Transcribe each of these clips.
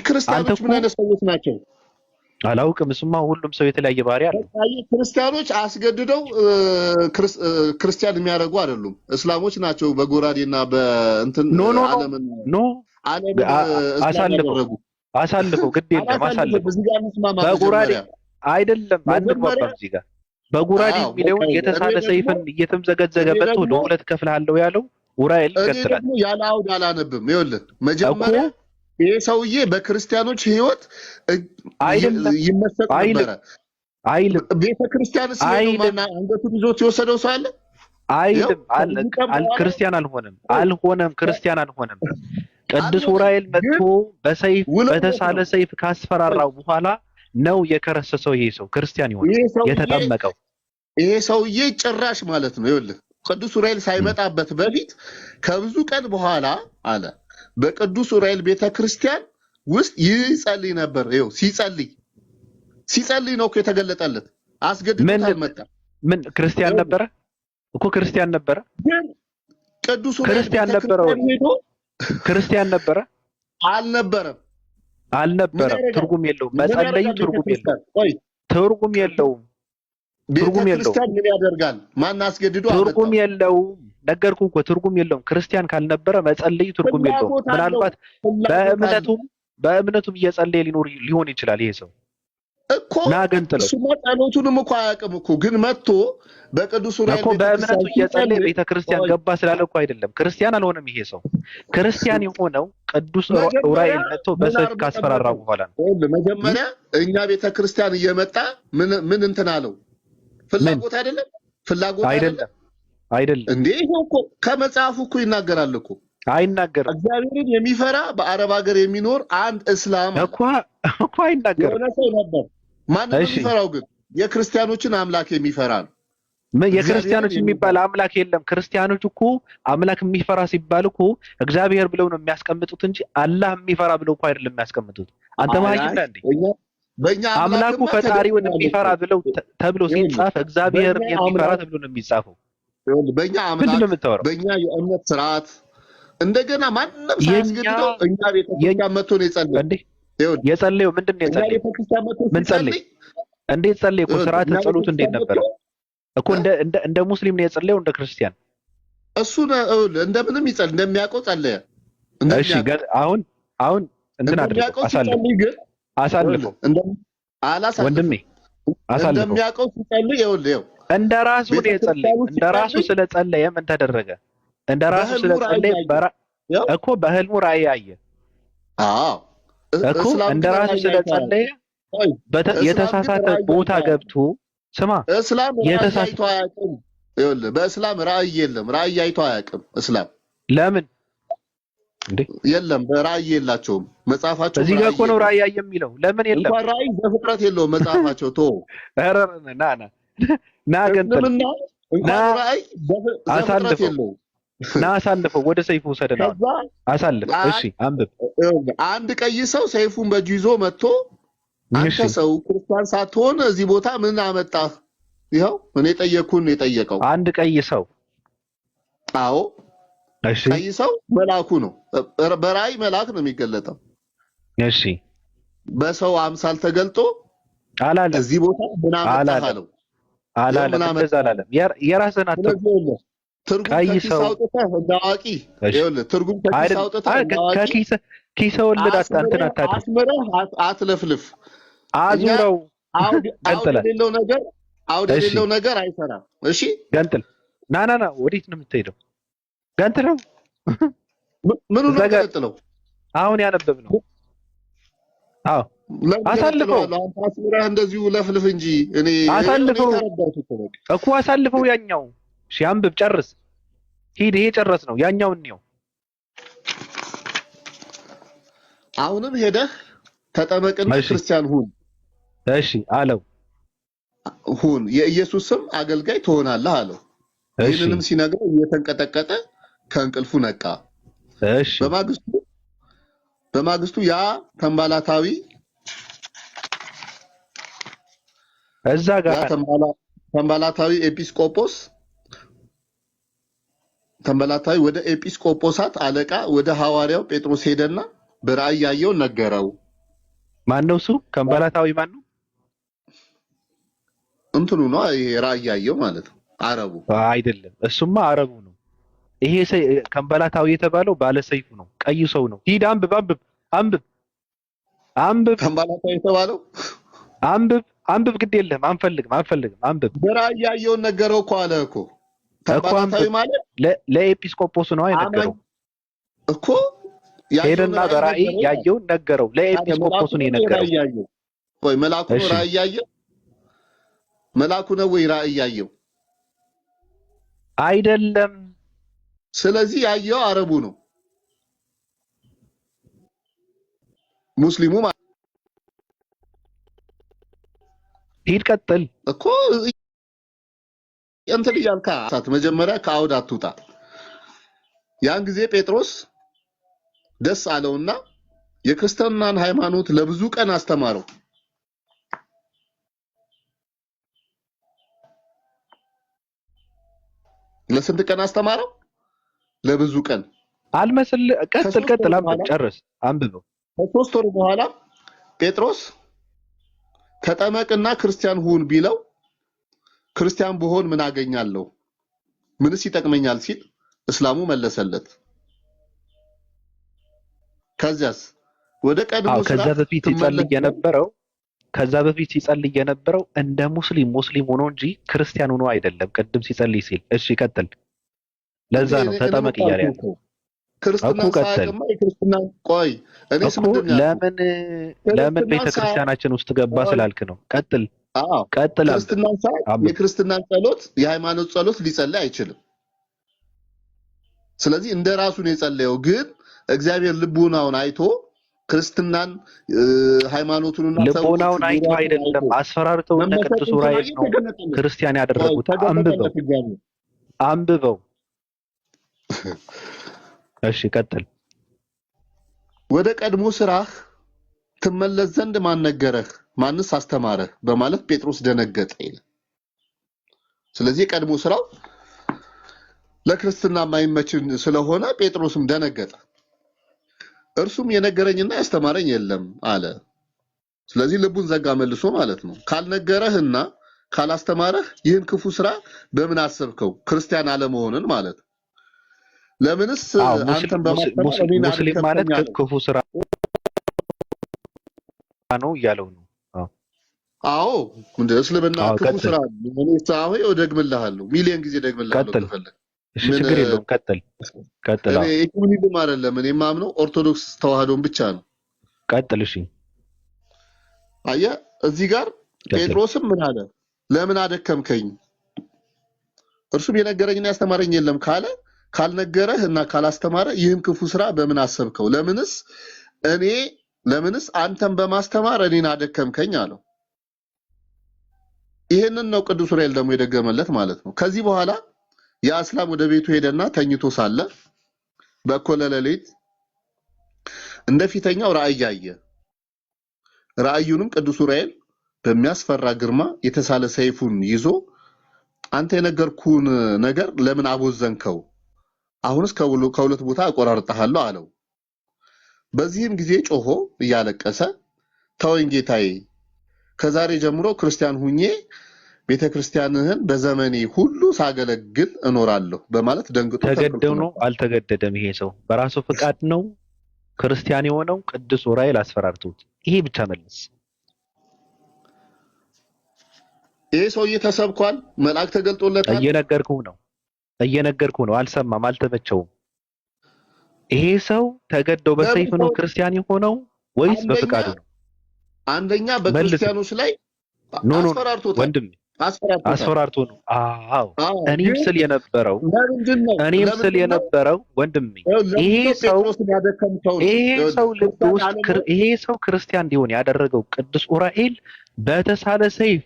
ክርስቲያኖች ምን አይነት ሰዎች ናቸው አላውቅም። እሱማ ሁሉም ሰው የተለያየ ባህሪ አለው። ክርስቲያኖች አስገድደው ክርስቲያን የሚያደርጉ አይደሉም። እስላሞች ናቸው በጎራዴና በእንትን ዓለምን አሳልፈው ግድ የለም አሳልፈው በጎራዴ አይደለም አንግባባም። እዚህ ጋር በጎራዴ የሚለውን የተሳለ ሰይፍን እየተምዘገዘገ መጥቶ ለሁለት ከፍላለሁ ያለው ኡራኤል ይከተላል። ደግሞ ያለ አውድ አላነብም። ይኸውልህ መጀመሪያ ይሄ ሰውዬ በክርስቲያኖች ህይወት ይመሰጥ ነበር አይልም። ቤተክርስቲያን ሲሄዱ ማና አንገቱን ይዞት የወሰደው ሰው አለ አይልም። ክርስቲያን አልሆነም ክርስቲያን አልሆነም። ቅዱስ ኡራኤል መጥቶ በሰይፍ በተሳለ ሰይፍ ካስፈራራው በኋላ ነው የከረሰሰው። ይሄ ሰው ክርስቲያን ይሆን የተጠመቀው ይሄ ሰውዬ ጭራሽ ማለት ነው። ይኸውልህ ቅዱስ ኡራኤል ሳይመጣበት በፊት ከብዙ ቀን በኋላ አለ በቅዱስ ኡራኤል ቤተክርስቲያን ውስጥ ይጸልይ ነበር። ይኸው ሲጸልይ ነው እኮ የተገለጠለት። አስገድዶት አልመጣም። ምን ክርስቲያን ነበረ እኮ ክርስቲያን ነበረ። ቅዱስ ኡራኤል ክርስቲያን ነበረ ክርስቲያን ነበረ አልነበረም። ትርጉም የለውም። መጸለዩ ትርጉም የለውም። ክርስቲያን ምን ያደርጋል? ማን አስገድዶ ትርጉም የለውም። ነገርኩህ እኮ ትርጉም የለውም። ክርስቲያን ካልነበረ መጸለዩ ትርጉም የለውም። ምናልባት በእምነቱም እየጸለየ ሊሆን ይችላል ይሄ ሰው እኮ እሱ ጸሎቱንም እኮ አያውቅም እኮ ግን መጥቶ በቅዱስ ኡራኤል እኮ በእምነቱ እየጸለየ ቤተክርስቲያን ገባ ስላለ እኮ አይደለም ክርስቲያን አልሆነም። ይሄ ሰው ክርስቲያን የሆነው ቅዱስ ኡራኤል መጥቶ በሰይፍ ካስፈራራ በኋላ ነው። መጀመሪያ እኛ ቤተክርስቲያን እየመጣ ምን እንትን አለው? ፍላጎት አይደለም እንዴ? ይሄው እኮ ከመጽሐፉ እኮ ይናገራል እኮ። አይናገርም። እግዚአብሔርን የሚፈራ በአረብ ሀገር የሚኖር አንድ እስላም እኮ አይናገርም። የሆነ ሰው ነበር። ማንም የሚፈራው ግን የክርስቲያኖችን አምላክ የሚፈራ ነው። የክርስቲያኖች የሚባል አምላክ የለም። ክርስቲያኖች እኮ አምላክ የሚፈራ ሲባል እኮ እግዚአብሔር ብለው ነው የሚያስቀምጡት እንጂ አላህ የሚፈራ ብለው እኮ አይደለም የሚያስቀምጡት። አንተ ማይክ ነህ እንዴ? በእኛ አምላኩ ፈጣሪውን የሚፈራ ብለው ተብሎ ሲጻፍ እግዚአብሔር የሚፈራ ተብሎ ነው የሚጻፈው። በእኛ አምላክ በእኛ የእምነት ስርዓት እንደገና ማንም ሳያስገድደው እኛ ቤተክርስቲያን መጥቶ ነው የጸለየው። እንዴ የጸለየው ምንድን ነው የጸለየው? ምን ጸለየ? እንዴት ጸለየ? እኮ ስርዓተ ጸሎቱ እንዴት ነበር እኮ? እንደ ሙስሊም ነው የጸለየው እንደ ክርስቲያን? እሱ እንደምንም ይጸል እንደሚያውቀው ጸለየ። እሺ አሁን እንትን አድርገው አሳልፈው ወንድሜ አሳልፈው እንደሚያውቀው ሲጸልይ ይኸውልህ እንደራሱ ነው የጸለየው። እንደራሱ ስለጸለየ ምን ተደረገ? እንደራሱ ስለጸለየ እኮ በህልሙ ራእይ አየ። እኮ እንደራሱ ስለጸለየ የተሳሳተ ቦታ ገብቶ ስማ፣ እስላም ራእይ አይቶ አያውቅም። ይኸውልህ በእስላም ራእይ የለም። ራእይ አይቶ አያውቅም እስላም። ለምን እንዴ? የለም በራእይ የላቸውም መጽሐፋቸው። እዚህ ጋር እኮ ነው ራእይ አየ የሚለው። ለምን የለም? እንኳን ራእይ በፍጥረት የለውም መጽሐፋቸው። ቶ ኧረ ና ገንጥል ራእይ በፍጥረት የለውም። አሳልፈው ወደ ሰይፉ ወሰደና አሳልፍ። እሺ አንብብ። አንድ ቀይ ሰው ሰይፉን በእጁ ይዞ መጥቶ አንተ ሰው ክርስቲያን ሳትሆን እዚህ ቦታ ምን አመጣህ? ይኸው እኔ ጠየቅኩን የጠየቀው አንድ ቀይ ሰው። አዎ እሺ። ቀይ ሰው መልአኩ ነው። በራእይ መልአክ ነው የሚገለጠው። እሺ በሰው አምሳል ተገልጦ አላለም። እዚህ ቦታ ምን አመጣህ አለው። አላለም። እንደዛ አላለም። የራስህን አትተው። ቀይ ሰው አውጥተህ እንዳዋቂ ይኸውልህ፣ ትርጉም ከኪስ አውጥተህ እንዳዋቂ ኪስ ወለድ እንትን አታድርግ። አስመረህ አትለፍልፍ። አዙረው አውድ የሌለው ነገር አይሰራም። እሺ ገንጥል። ና ወዴት ነው የምትሄደው? ገንጥለው። ምኑ ነው ገንጥለው? አሁን ያነበብነው። አዎ አሳልፈው። አስመረህ እንደዚሁ ለፍልፍ እንጂ እኔ አሳልፈው እኮ አሳልፈው። ያኛው እሺ አንብብ፣ ጨርስ፣ ሂድ። ይሄ ጨረስ ነው። ያኛውን ነው። አሁንም ሄደህ ተጠመቅና ክርስቲያን ሁን። እሺ አለው። ሁን የኢየሱስ ስም አገልጋይ ትሆናለህ አለው። ይህንንም ሲነግረው እየተንቀጠቀጠ ከእንቅልፉ ነቃ። እሺ በማግስቱ ያ ተንባላታዊ እዛ ጋር ተንባላታዊ ኤጲስቆጶስ ወደ ኤጲስቆጶሳት አለቃ ወደ ሐዋርያው ጴጥሮስ ሄደና በራእይ ያየው ነገረው። ማን ነው እሱ? ከንበላታዊ ማን ነው? እንትኑ ነው ይሄ ራእይ ያየው ማለት ነው። አረቡ አይደለም፣ እሱማ አረቡ ነው። ይሄ ከንበላታዊ የተባለው ባለ ሰይፉ ነው፣ ቀይ ሰው ነው። ሂድ አንብብ አንብብ አንብብ አንብብ። ከንበላታዊ የተባለው አንብብ፣ ግድ የለም አንፈልግም አንብብ። በራእይ ያየውን ነገረው እኮ አለ እኮ። ከንበላታዊ ማለት ለኤጲስቆጶሱ ነው አይነገረው እኮ። ሄደና በራእይ ያየውን ነገረው፣ ለኤጲስቆጶሱ ነው የነገረው። ቆይ መልአኩ ነው ራእይ ያየው? መልአኩ ነው ወይ ራእይ ያየው? አይደለም። ስለዚህ ያየው አረቡ ነው፣ ሙስሊሙ ማለት። ሂድ ቀጥል እኮ እንትን እያልካ መጀመሪያ ከአውድ አትውጣ። ያን ጊዜ ጴጥሮስ ደስ አለውና የክርስትናን ሃይማኖት ለብዙ ቀን አስተማረው። ለስንት ቀን አስተማረው? ለብዙ ቀን። አልመስል ቀጥል አንብብ፣ ጨርስ አንብበው። ከ3 ወር በኋላ ጴጥሮስ ተጠመቅና ክርስቲያን ሁን ቢለው ክርስቲያን ብሆን ምን አገኛለሁ? ምንስ ይጠቅመኛል ሲል እስላሙ መለሰለት። ከዛስ ወደ ቀድሞ ከዛ በፊት ሲጸልይ የነበረው እንደ ሙስሊም ሆኖ እንጂ ክርስቲያን ሆኖ አይደለም። ቅድም ሲጸልይ ሲል እሺ ቀጥል። ለዛ ነው ተጠመቅ እያለ ያለው። ክርስትና ሳይቀማ የክርስትና ቆይ እኔስ ምንድን ነው ለምን ቤተክርስቲያናችን ውስጥ ገባ ስላልክ ነው። ቀጥል። ክርስትና ሳይ የክርስትናን ጸሎት የሃይማኖት ጸሎት ሊጸልይ አይችልም። ስለዚህ እንደ ራሱ ነው የጸለየው። ግን እግዚአብሔር ልቡናውን አይቶ ክርስትናን ሃይማኖቱንና ልቦናውን አይቶ አይደለም፣ አስፈራርተው እነ ቅዱስ ዑራኤል ነው ክርስቲያን ያደረጉት። አንብበው። እሺ ቀጥል። ወደ ቀድሞ ስራህ ትመለስ ዘንድ ማን ነገረህ? ማንስ አስተማረህ? በማለት ጴጥሮስ ደነገጠ ይላል። ስለዚህ ቀድሞ ስራው ለክርስትና ማይመችን ስለሆነ ጴጥሮስም ደነገጠ። እርሱም የነገረኝና ያስተማረኝ የለም አለ። ስለዚህ ልቡን ዘጋ መልሶ ማለት ነው። ካልነገረህና ካላስተማረህ ይህን ክፉ ስራ በምን አሰብከው? ክርስቲያን አለመሆንን ማለት ነው። ለምንስ አንተን በማስተማር ሙስሊም ማለት ክፉ ስራ ነው እያለው ነው። አዎ እንደ እስልምና ክፉ ስራ ነው። እኔ ሳይሆን ደግምልሃለሁ፣ ሚሊዮን ጊዜ ደግምልሃለሁ ከፈለክ። እሺ ችግር የለውም። ቀጥል። እኔ ኢኩሜኒዝም አይደለም እኔ የማምነው ኦርቶዶክስ ተዋህዶን ብቻ ነው። ቀጥል። እሺ አየህ እዚህ ጋር ጴጥሮስም ምን አለ? ለምን አደከምከኝ? እርሱም የነገረኝና ያስተማረኝ የለም ካለ ካልነገረህ እና ካላስተማረ ይህን ክፉ ስራ በምን አሰብከው? ለምንስ አንተን በማስተማር እኔን አደከምከኝ አለው። ይሄንን ነው ቅዱስ ዑራኤል ደግሞ የደገመለት ማለት ነው። ከዚህ በኋላ የአስላም ወደ ቤቱ ሄደና ተኝቶ ሳለ በእኩለ ሌሊት እንደፊተኛው ራእይ አየ። ራእዩንም ቅዱስ ዑራኤል በሚያስፈራ ግርማ የተሳለ ሰይፉን ይዞ አንተ የነገርኩህን ነገር ለምን አቦዘንከው? አሁንስ ከሁለት ቦታ አቆራርጠሃለሁ አለው። በዚህም ጊዜ ጮሆ እያለቀሰ ተወኝ ጌታዬ፣ ከዛሬ ጀምሮ ክርስቲያን ሁኜ ቤተክርስቲያንህን በዘመኔ ሁሉ ሳገለግል እኖራለሁ በማለት ደንግጦ ተገደው ነው። አልተገደደም። ይሄ ሰው በራሱ ፍቃድ ነው ክርስቲያን የሆነው። ቅዱስ ዑራኤል አስፈራርቶት። ይሄ ብቻ መልስ። ይሄ ሰውዬ ተሰብኳል፣ መልአክ ተገልጦለታል። እየነገርኩህ ነው። አልሰማም፣ አልተመቸውም። ይሄ ሰው ተገደው በሰይፍ ነው ክርስቲያን የሆነው ወይስ በፍቃዱ ነው? አንደኛ በክርስቲያኖች ላይ አስፈራርቶታል። ወንድም አስፈራርቶ ነው። አዎ እኔም ስል የነበረው ወንድሜ ይሄ ሰው ክርስቲያን እንዲሆን ያደረገው ቅዱስ ዑራኤል በተሳለ ሰይፍ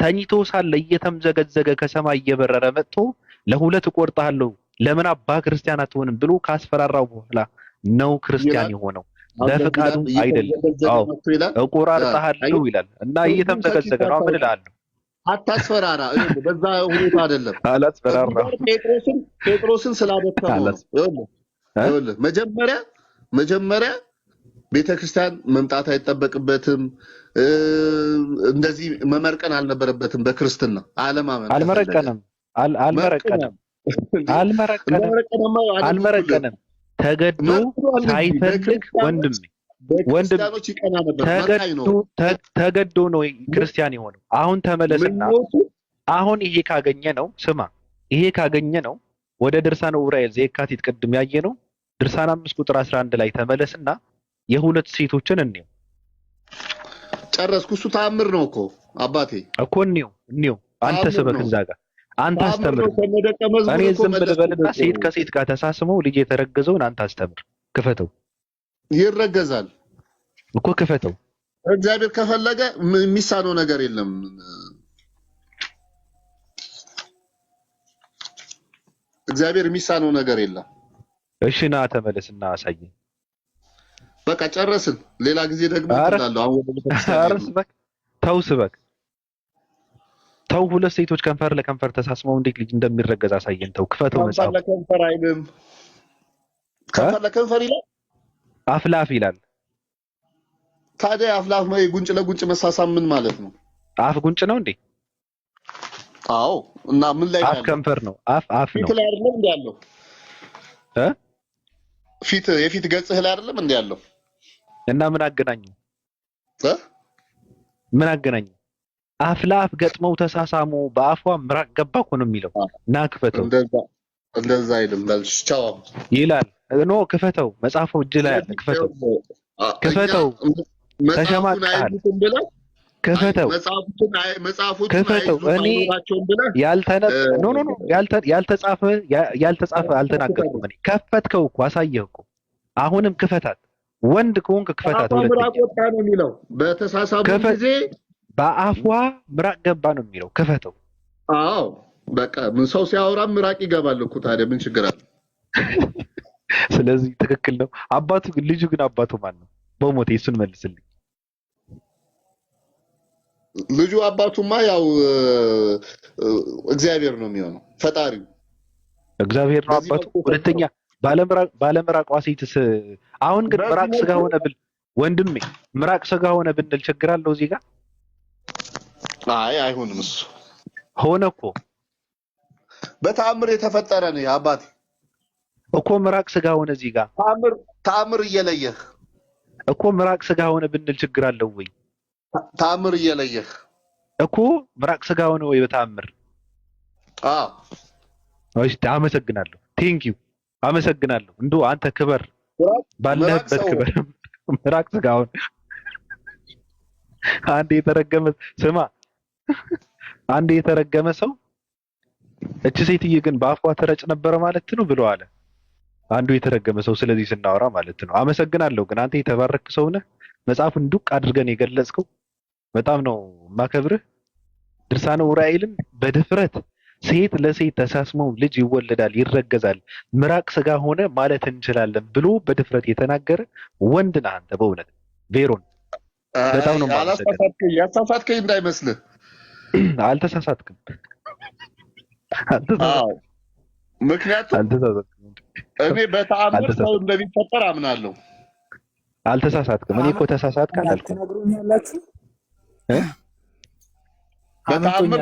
ተኝቶ ሳለ እየተምዘገዘገ ከሰማይ እየበረረ መጥቶ ለሁለት እቆርጥሃለሁ ለምን አባ ክርስቲያን አትሆንም ብሎ ካስፈራራው በኋላ ነው ክርስቲያን የሆነው። በፍቃዱ አይደለም። አዎ እቆራርጥሃለሁ ይላል እና እየተምዘገዘገ ነው። ምን እላለሁ? አታስፈራራ። በዛ ሁኔታ አይደለም። አላስፈራራ። ጴጥሮስን ስላደከመው ይኸውልህ መጀመሪያ ቤተክርስቲያን መምጣት አይጠበቅበትም። እንደዚህ መመርቀን አልነበረበትም። በክርስትና አለማመን አልመረቀንም። ተገዶ ሳይፈልግ በክርስቲያኖች ይቀና ነበር። ተገዶ ነው ክርስቲያን የሆነው። አሁን ተመለስና አሁን ይሄ ካገኘ ነው ወደ ድርሳነ ዑራኤል ዘየካቲት ቅድም ያየ ነው ድርሳነ 5 ቁጥር 11 ላይ ተመለስና የሁለት ሴቶችን እንየው። ጨረስኩ። እሱ ተአምር ነው እኮ አባቴ እኮ እንየው። አንተ ስበክ እዛ ጋር አንተ አስተምር። እኔ ዝም ብለበልና ሴት ከሴት ጋር ተሳስመው ልጅ የተረገዘውን አንተ አስተምር። ክፈተው። ይረገዛል እኮ ክፈተው። እግዚአብሔር ከፈለገ የሚሳነው ነገር የለም። እግዚአብሔር የሚሳነው ነገር የለም። እሺ ና ተመለስና አሳየኝ። በቃ ጨረስን። ሌላ ጊዜ ደግሞ እላለሁ። አሁን ስበክ። ተው ሁለት ሴቶች ከንፈር ለከንፈር ተሳስመው እንዴት ልጅ እንደሚረገዝ አሳየን። ተው ክፈተው። መጽሐፍ ከንፈር ለከንፈር አይልም። ከንፈር ለከንፈር ይላል። አፍ ለአፍ ይላል። ታዲያ አፍ ለአፍ ነው። ጉንጭ ለጉንጭ መሳሳም ምን ማለት ነው? አፍ ጉንጭ ነው እንዴ? አዎ። እና ምን ላይ አፍ ከንፈር ነው። አፍ ነው። ፊት ላይ አይደለም እንዴ ያለው? ፊት የፊት ገጽህ ላይ አይደለም እንዴ ያለው? እና ምን አገናኘው? ምን አገናኘው? አፍ ለአፍ ገጥመው ተሳሳሙ፣ በአፏ ምራቅ ገባ እኮ ነው የሚለው። እና ክፈተው። እንደዛ አይልም። በልሽ ቻው ይላል። ኖ ክፈተው። መጽሐፉ እጅ ላይ አለ። ክፈተው። ተሸማቀሃል። ክፈተው። ክፈተው። እኔ ያልተጻፈ አልተናገርኩም። እኔ ከፈትከው እኮ አሳየህ እኮ። አሁንም ክፈታት። ወንድ ከሆንክ ክፈታት። ምራቅ ወጣ ነው የሚለው። በተሳሳሙ ጊዜ በአፏ ምራቅ ገባ ነው የሚለው። ክፈተው። አዎ በቃ ምን ሰው ሲያወራ ምራቅ ይገባል እኮ። ታዲያ ምን ችግር አለ? ስለዚህ ትክክል ነው። አባቱ ግን ልጁ ግን አባቱ ማን ነው? በሞቴ እሱን መልስልኝ። ልጁ አባቱማ ያው እግዚአብሔር ነው የሚሆነው፣ ፈጣሪው እግዚአብሔር ነው አባቱ። ሁለተኛ ባለምራቋ ሴትስ አሁን ግን ምራቅ ስጋ ሆነ ብል ወንድሜ ምራቅ ስጋ ሆነ ብንል ችግር አለው እዚህ ጋር? አይ አይሆንም። እሱ ሆነ እኮ በተአምር የተፈጠረ ነው አባቴ እኮ። ምራቅ ስጋ ሆነ እዚህ ጋር ተአምር እየለየህ እኮ። ምራቅ ስጋ ሆነ ብንል ችግር አለው ወይ? ተአምር እየለየህ እኮ ምራቅ ስጋ ሆነ ወይ በተአምር? አዎ። እሺ አመሰግናለሁ። ቴንኪው አመሰግናለሁ። እንደው አንተ ክበር፣ ባለህበት ክበር። ምራቅ ስጋ ሆነ አንዴ የተረገመ ሰው እቺ ሴትዬ ግን በአፏ ተረጭ ነበረ ማለት ነው ብሎ አለ አንዱ የተረገመ ሰው። ስለዚህ ስናወራ ማለት ነው። አመሰግናለሁ። ግን አንተ የተባረክ ሰው ነህ። መጽሐፉን ዱቅ አድርገን የገለጽከው በጣም ነው ማከብርህ። ድርሳነ ዑራኤልን በድፍረት ሴት ለሴት ተሳስመው ልጅ ይወለዳል፣ ይረገዛል፣ ምራቅ ስጋ ሆነ ማለት እንችላለን ብሎ በድፍረት የተናገረ ወንድ ነህ አንተ። በእውነት ቬሮን በጣም ነው ማለት ነው። ያሳሳትከኝ እንዳይመስልህ። አልተሳሳትክም። ምክንያቱም እኔ በተአምር ሰው እንደሚፈጠር አምናለሁ። አልተሳሳትክም። እኔ እኮ ተሳሳትክ አላልኩም። ትነግሩኛላችሁ። በተአምር